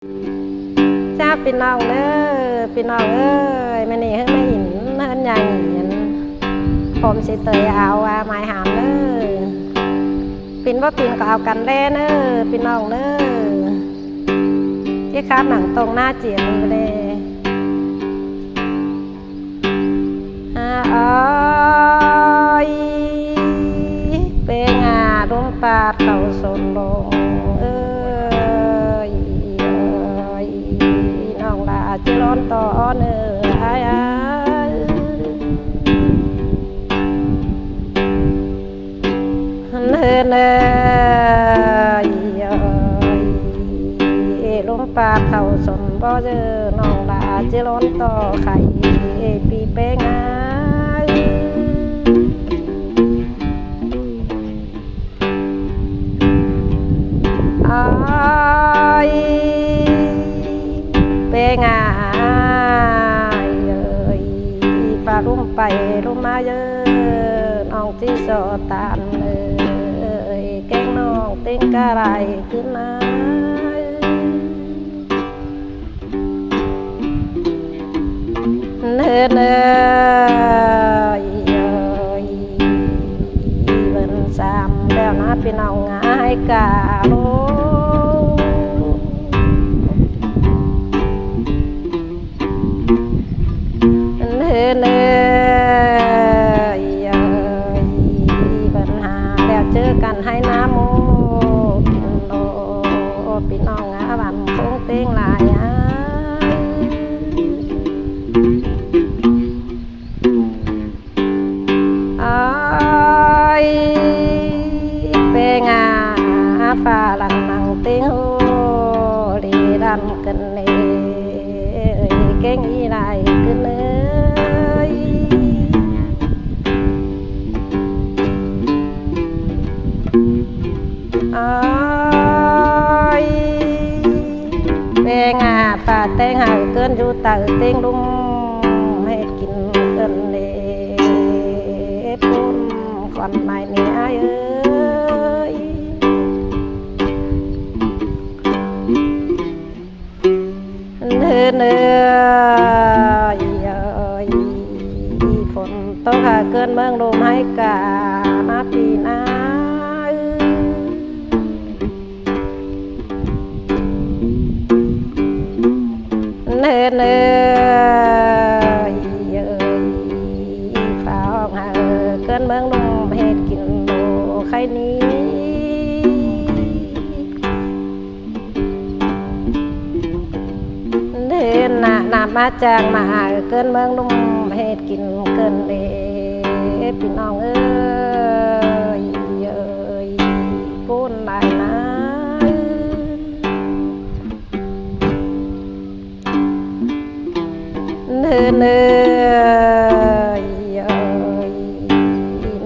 จ้าพี่น้องเด้อพี่น้องเอ้ยมันนี่ให้ไม่หินเฮินใหญ่เห็นผมสิเตยเอาไม้หามเด้อปินว่าปินก็เอากันเล่เด้อพี่น้องเด้อที่คาดหนังตรงหน้าเจียงไปเลยอ้อยเป็นงาดมปาดเขาสนลงน้องลาจิร้อนต่อเนื้อเนื้อลมปาดเขาสนบ่เจอน้องลาจิร้อนต่อไข่ปีเป้งาเป็นไงฝาลุ่มไปลุ่มมาเยอะน้องที่สอตานแกงน้องเต็งกะไรขึ้นมาเนื้อเบิ่นสามแล้วนะพี่น้องง่ายกะโลปัญหาแล้วเจอกันให้น้ำโมกินโลพี่น้องบันคงเต็งหลายเป็นงาฟ้าหลังนังเต็งโฮลีดันกันเลยเก่งอีไรกันเลยเป็นงาฟ้าเต็งหายเกินอยู่เต่าเต็งลุ่มให้กินเกินเลยปุ่นก่อนไม่เนี่ยเนื้อฝนตกเกินเมืองลมให้กานาปีนาเนื้อฟ้าออกเกินเมืองลมให้กินโลไข่นี้น้ำมาจางมาเกินเมืองนุ่มเฮ็ดกินเกินเด้พี่น้องเอ้ยปูนหลายนะเนื้อ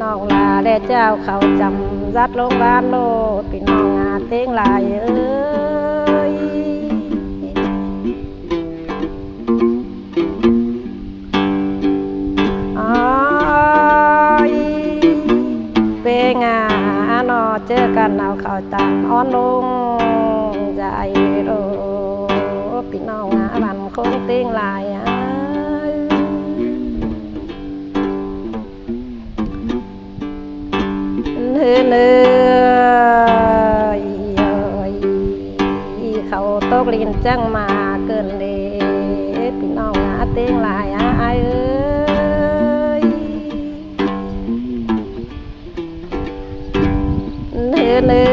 น้องลาได้เจ้าเขาจำรัดลงบ้านโลดพี่น้องเต้งลายเป็นงานอเจอกันเอาเข้าตามอ้อนลงใจโรพี่น้องบันคงเต็งลายเนื้อเขาตกลินจังมาเกินเลยพี่น้องเต็งลายเนื้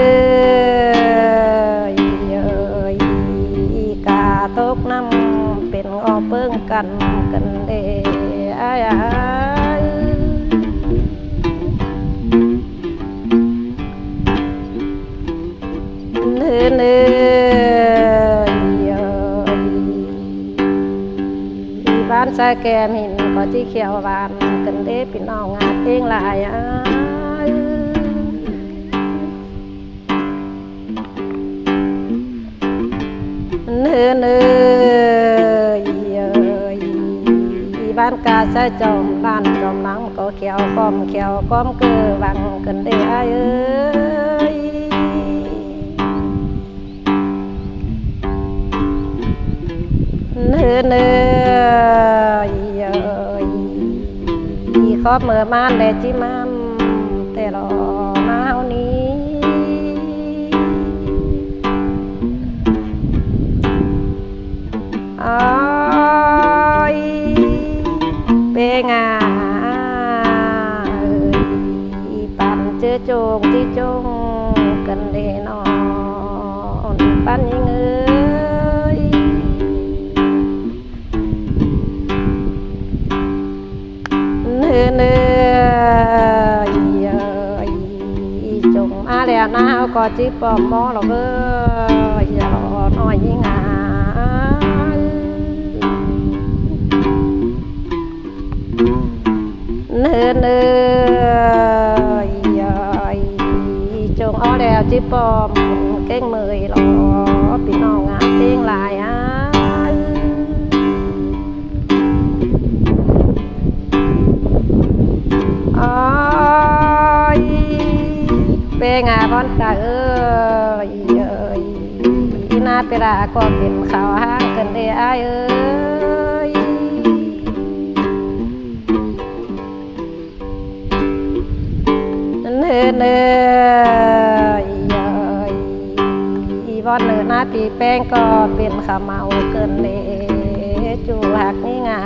อกาตกน้ำเป็นออเปิ้งกันเดเนื้อบ้านสายแกมหินก็ที่เขียวบานกันเดพี่น้องเต็งลายเนื้อบ้านกาใส่จอมบ้านจอมนังก็เขียวก้อมเกือบังกันได้เ เนื้อขอเมื่อมานแดจิมันแต่รอหนาวนี้อ้อยเปงาปั่นเจอโจงที่จงกันเดนอนปั่นยังเนื้อจงมาแล้วนะก็จิปอมมอหรอกอย่ารอน้อยยิ่งเนื้อจงเอาแล้วจิปอมเก่งเมยรอพี่น้องงานเตียงลายเป็นงาบอนตานาเปราก็เป็นข่าวห้างกันได้เนื้อบอนเนื้อนาปีแป้งก็เป็นข่าวเมาเกินเลยจูหักนี่งา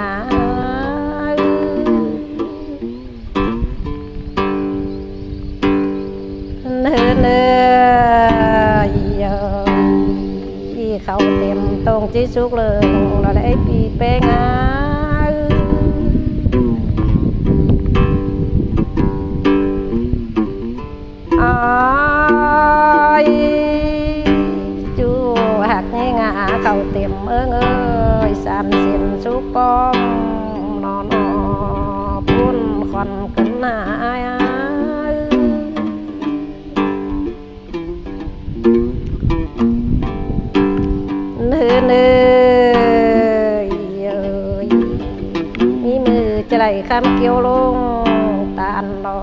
เนื้อเขาเต็มตรงที่สุกเลยเราได้ปีเป้งจูหักนี่งาเขาเต็มสามเส้นสุกปอมนอนพุ่นควันกันหนาเนื้อมีมือจะไหลคำเกี่ยวลงตาลรอ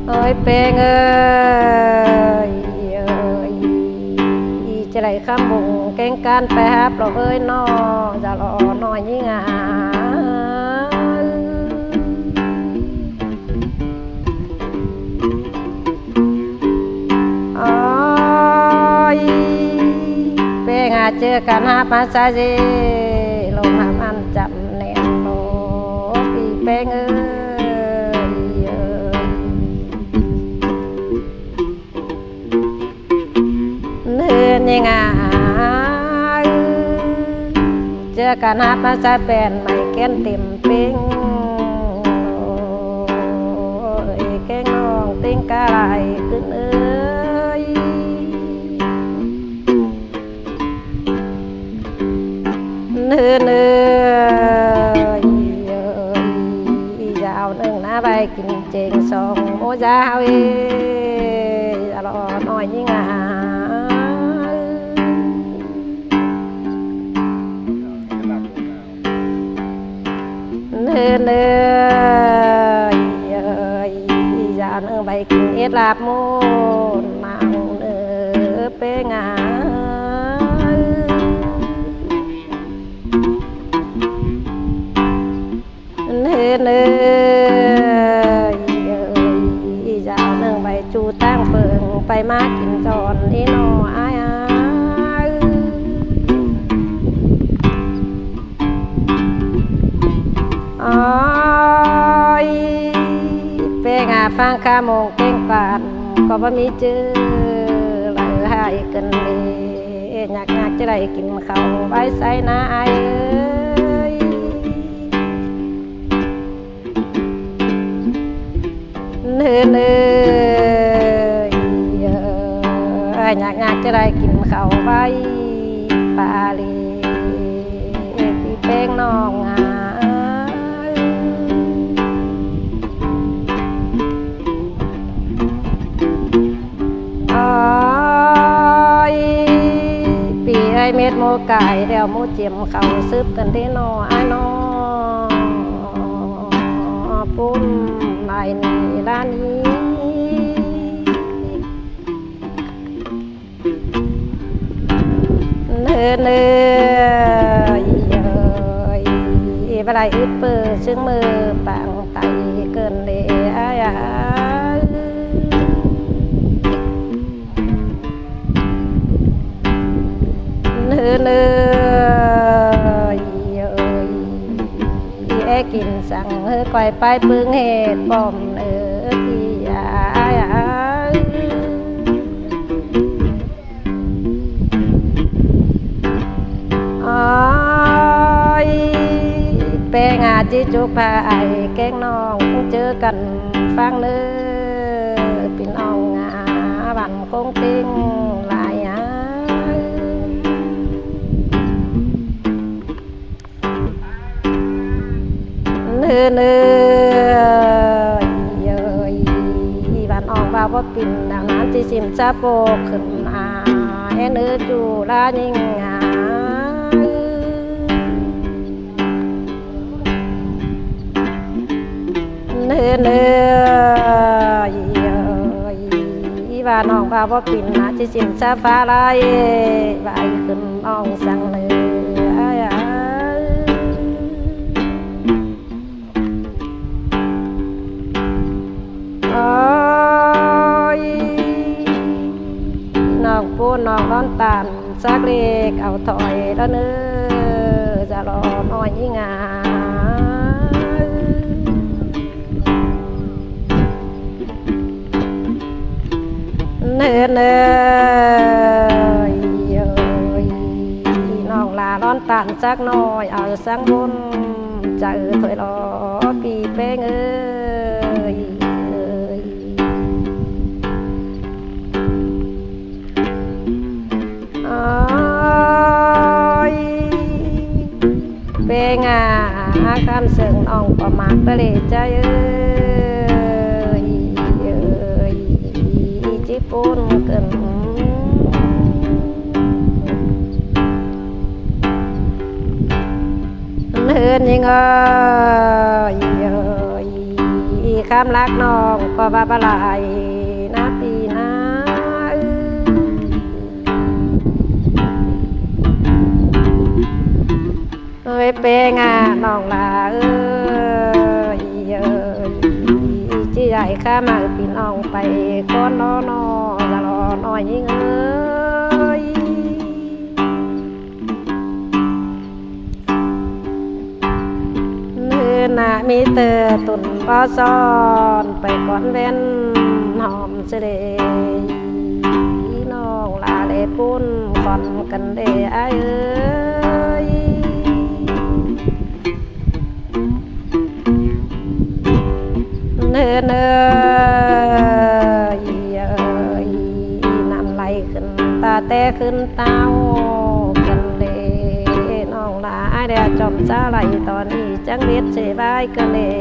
โอ้ยเป็นจะไหลคำบุงเก่งการแปบเรานอจะรอหน่อยยิ่งเจอกันหาภาษาเจลงหามันจำแนนโลปีเป้งเนื้อยังไงเจอกันหาภาษาเป็นไม่แก่นเต็มเป้งแก่งน้องติ้งกะไรขึ้นเนื้อยาวหนึ่งนะไปกินเจงสองโมยาวรอหน่อยยิ่งเนื้อยาวหนึ่งไปกินเอ็ดลาบมูนนางเนื้อเป้งเนื้อยาวหนึ่งใบจูตั้งเฟิงไปมากินจอนนี่นอเป็นงาฟังข้ามงเก่งปานก็บ่มีเจอไหลหายกันเลยอยากจะได้กินข้าวใบใส่นาเนื้ออยากจะได้กินข้าวใบปลาลีพี่เป้งน้องปีไอเม็ดโมไก่เดี๋ยวโมเจียมเขาซึบกันที่นอปุ้มนายนี่ร้านนี้ เนื้อบ่ได้อึดเปื้อซึ่งมือปางไตเกินเลยเนื้อกินสั่งก่อยไปปึงเหตุบ่มเนื้อที่เปงาจิจุกพาไอแกงน้องเจอกันฟังเนื้อพี่น้องงาบันคงติ้งลายเนื้อบ้านออกบ่าวว่าปิ่นดาวนั้นที่สิมซาโปขึ้นมาเนื้อจูลายิงงาเนื้อบ้านออกบ่าวว่าปิ่นนะที่สิมซาฟ้าลายใบขึ้นน้องสั่งเนื้อน้องปูน้องร้อนตานซักเล็กเอาถอยแล้วเนื้อจะรอน้อยยิ่งเนื้อน้องลาร้อนตานซักน้อยเอาสังบุญจะถอยรอปีเป้งเปงาคำเสียงน้องประมาทไปเลยใจจิปุ่นเกินเฮือนยังคำรักน้องก็บาบลายนาปีนาเปงาน้องลาจีใหญ่ข้ามาพี่น้องไปก้อนน้อจะรอน้อยยิ่งเนื้อหนามีเตอตุ่นป้อซ้อนไปก่อนเว้นหอมเสด็จน้องลาเลปุ้นก่อนกันเด้เนื้อนำไหลขึ้นตาแต่ขึ้นเต้ากันเลยน้องลาเดี๋ยวจอมซาไหลตอนนี้จังเบ็ดเสียบายกันเลย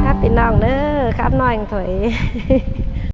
ครับพี่น้องเนื้อครับน้อยถอย